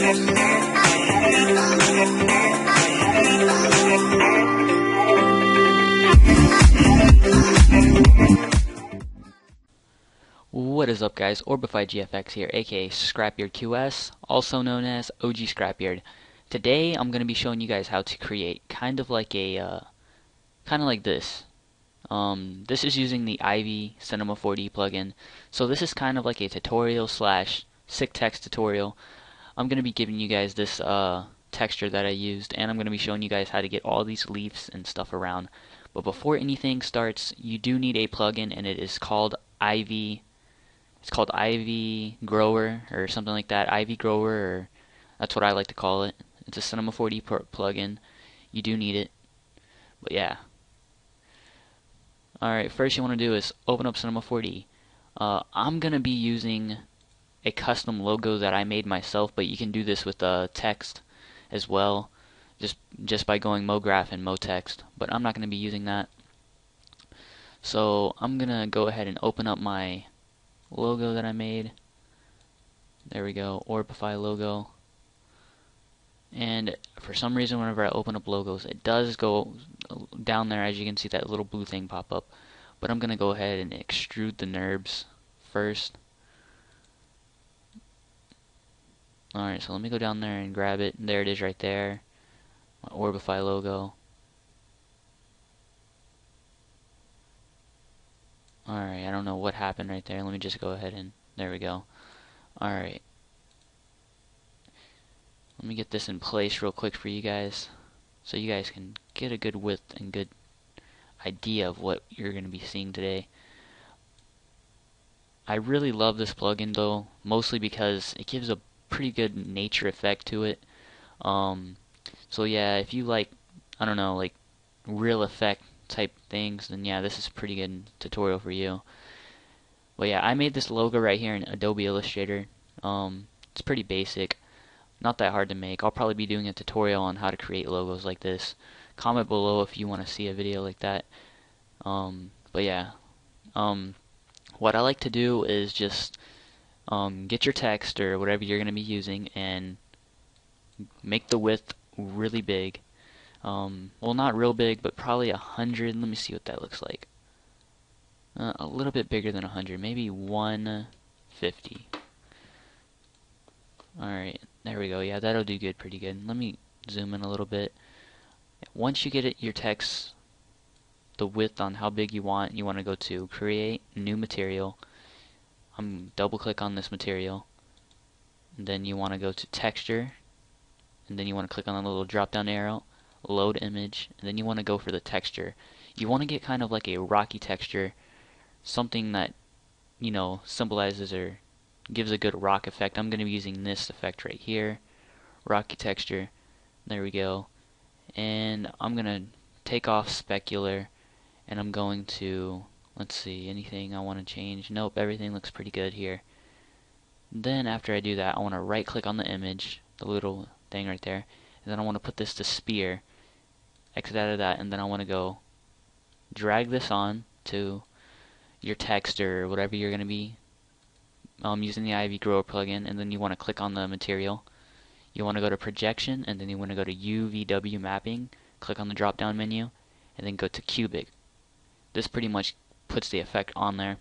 What is up, guys? OrbifyGFX here, aka Scrapyard QS, also known as OG Scrapyard. Today I'm going to be showing you guys how to create kind of like this. This is using the Ivy Cinema 4D plugin. So this is kind of like a tutorial slash sick text tutorial. I'm going to be giving you guys this texture that I used, and I'm going to be showing you guys how to get all these leaves and stuff around. But before anything starts, you do need a plugin, and it is called Ivy. It's called Ivy Grower or something like that. Ivy Grower, or that's what I like to call it. It's a Cinema 4D plugin. You do need it. But yeah. Alright, first you want to do is open up Cinema 4D. I'm going to be using a custom logo that I made myself, but you can do this with text as well, just by going MoGraph and MoText. But I'm not going to be using that. So I'm going to go ahead and open up my logo that I made. There we go, Orbify logo. And for some reason, whenever I open up logos, it does go down there. As you can see, that little blue thing pop up. But I'm gonna go ahead and extrude the NURBS first. Alright, so let me go down there and grab it. There it is right there, my Orbify logo. Alright, I don't know what happened right there. Let me just go ahead and, there we go. Alright. Let me get this in place real quick for you guys, so you guys can get a good width and good idea of what you're going to be seeing today. I really love this plugin though, mostly because it gives a pretty good nature effect to it. So yeah, if you like, I don't know, like real effect type things, then yeah, this is a pretty good tutorial for you. But yeah, I made this logo right here in Adobe Illustrator. It's pretty basic, not that hard to make. I'll probably be doing a tutorial on how to create logos like this. Comment below if you want to see a video like that. But yeah, what I like to do is just get your text or whatever you're going to be using and make the width really big. Well, not real big, but probably 100. Let me see what that looks like. A little bit bigger than 100, maybe 150. Alright, there we go. Yeah, that'll do good, pretty good. Let me zoom in a little bit. Once you get your text, the width on how big you want to go to Create, New Material. Double click on this material. And then you want to go to Texture. And then you want to click on the little drop down arrow. Load image, and then you want to go for the texture. You want to get kind of like a rocky texture, something that, you know, symbolizes or gives a good rock effect. I'm going to be using this effect right here, rocky texture. There we go. And I'm going to take off specular, and I'm going to, let's see, anything I want to change. Nope, everything looks pretty good here. Then after I do that, I want to right click on the image, the little thing right there, and then I want to put this to sphere. Exit out of that, and then I want to go drag this on to your text or whatever you're going to be using the Ivy Grower plugin, and then you want to click on the material. You want to go to projection, and then you want to go to UVW mapping, click on the drop down menu, and then go to cubic. This pretty much puts the effect on there,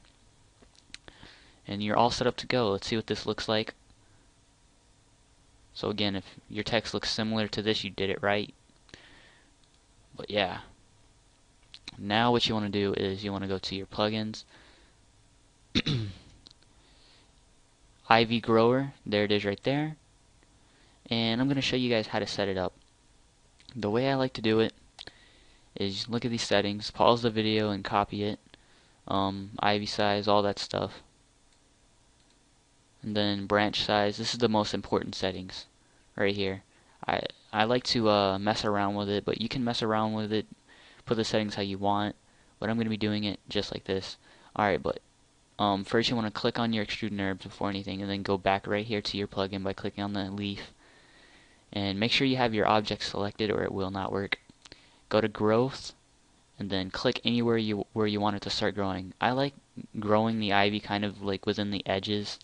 and you're all set up to go. Let's see what this looks like. So again, if your text looks similar to this, you did it right. But yeah, now what you want to do is you want to go to your plugins, Ivy Grower, there it is right there, and I'm going to show you guys how to set it up. The way I like to do it is look at these settings, pause the video and copy it, Ivy size, all that stuff, and then branch size. This is the most important settings right here. I like to mess around with it, but you can mess around with it, put the settings how you want, but I'm going to be doing it just like this. Alright, but first you want to click on your extrude NURBS before anything, and then go back right here to your plugin by clicking on the leaf, and make sure you have your object selected or it will not work. Go to growth, and then click anywhere where you want it to start growing. I like growing the ivy kind of like within the edges.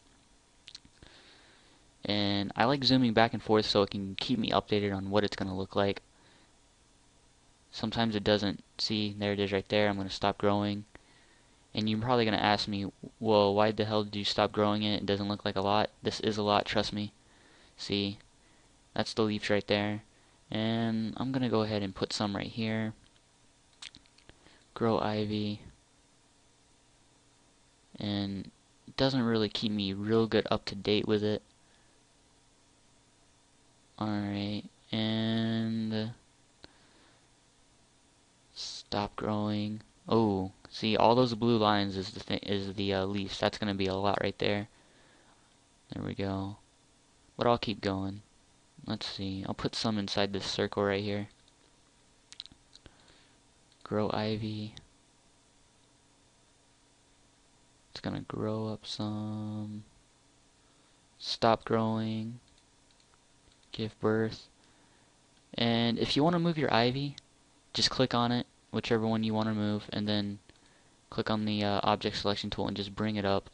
And I like zooming back and forth so it can keep me updated on what it's going to look like. Sometimes it doesn't. See, there it is right there. I'm going to stop growing. And you're probably going to ask me, well, why the hell did you stop growing it? It doesn't look like a lot. This is a lot, trust me. See, that's the leaves right there. And I'm going to go ahead and put some right here. Grow ivy. And it doesn't really keep me real good up to date with it. Alright, and stop growing. Oh, see, all those blue lines is the leaves. That's gonna be a lot right there. There we go. But I'll keep going. Let's see. I'll put some inside this circle right here. Grow ivy. It's gonna grow up some. Stop growing. Give birth. And if you want to move your ivy, just click on it, whichever one you want to move, and then click on the object selection tool and just bring it up.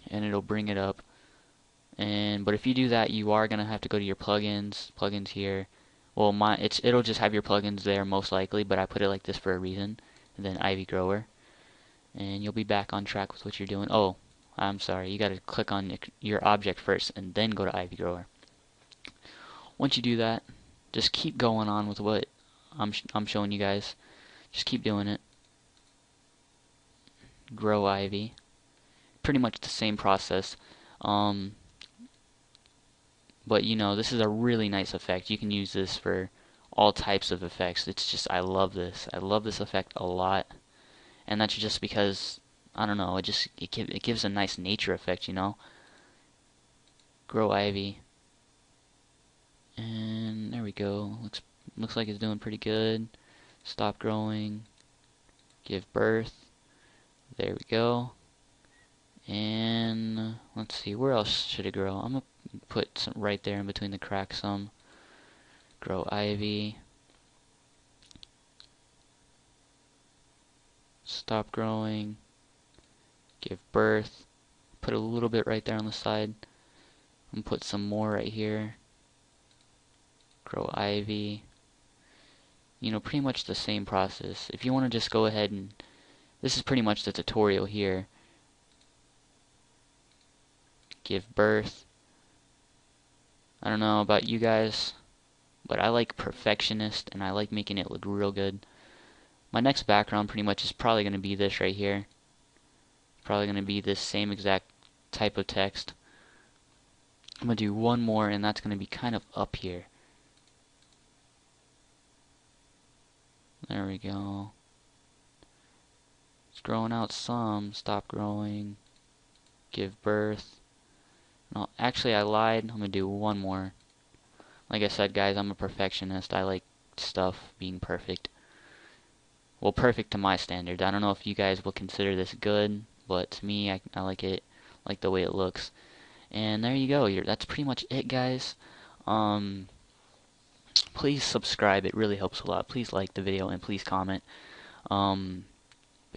And it'll bring it up. But if you do that, you are gonna have to go to your plugins here. Well, it'll just have your plugins there most likely, but I put it like this for a reason. And then Ivy Grower, and you'll be back on track with what you're doing. Oh, I'm sorry, you gotta click on your object first, and then go to Ivy Grower. Once you do that, just keep going on with what I'm showing you guys. Just keep doing it. Grow ivy. Pretty much the same process. But you know, this is a really nice effect. You can use this for all types of effects. It's just, I love this. I love this effect a lot. And that's just because, I don't know, it gives a nice nature effect, you know. Grow ivy. And there we go. Looks like it's doing pretty good. Stop growing. Give birth. There we go. And let's see, where else should it grow? I'm gonna put some right there in between the cracks some. Grow ivy. Stop growing. Give birth. Put a little bit right there on the side. I'm gonna put some more right here. Grow ivy. You know, pretty much the same process. If you want to just go ahead and, this is pretty much the tutorial here. Give birth. I don't know about you guys, but I like perfectionist and I like making it look real good. My next background pretty much is probably going to be this right here. Probably going to be this same exact type of text. I'm going to do one more, and that's going to be kind of up here. There we go. It's growing out some. Stop growing. Give birth. No, actually I lied. I'm going to do one more. Like I said, guys, I'm a perfectionist. I like stuff being perfect. Well, perfect to my standards. I don't know if you guys will consider this good, but to me, I like it, like the way it looks. And there you go. That's pretty much it, guys. Please subscribe. It really helps a lot. Please like the video and please comment. But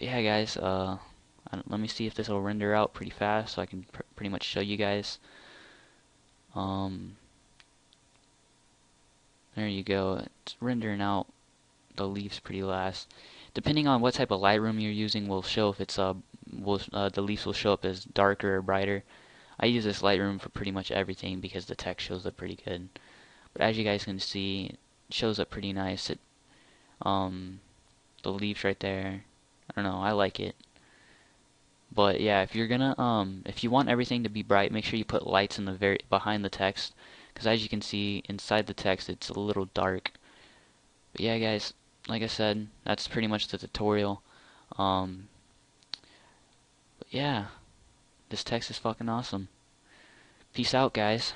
yeah, guys. Let me see if this will render out pretty fast so I can pretty much show you guys. There you go. It's rendering out the leaves pretty fast. Depending on what type of Lightroom you're using will show if it's the leaves will show up as darker or brighter. I use this Lightroom for pretty much everything because the text shows up pretty good. But as you guys can see, it shows up pretty nice. The leaves right there. I don't know, I like it. But yeah, if you're gonna if you want everything to be bright, make sure you put lights in the behind the text, because as you can see inside the text it's a little dark. But yeah, guys, like I said, that's pretty much the tutorial. But yeah, this text is fucking awesome. Peace out, guys.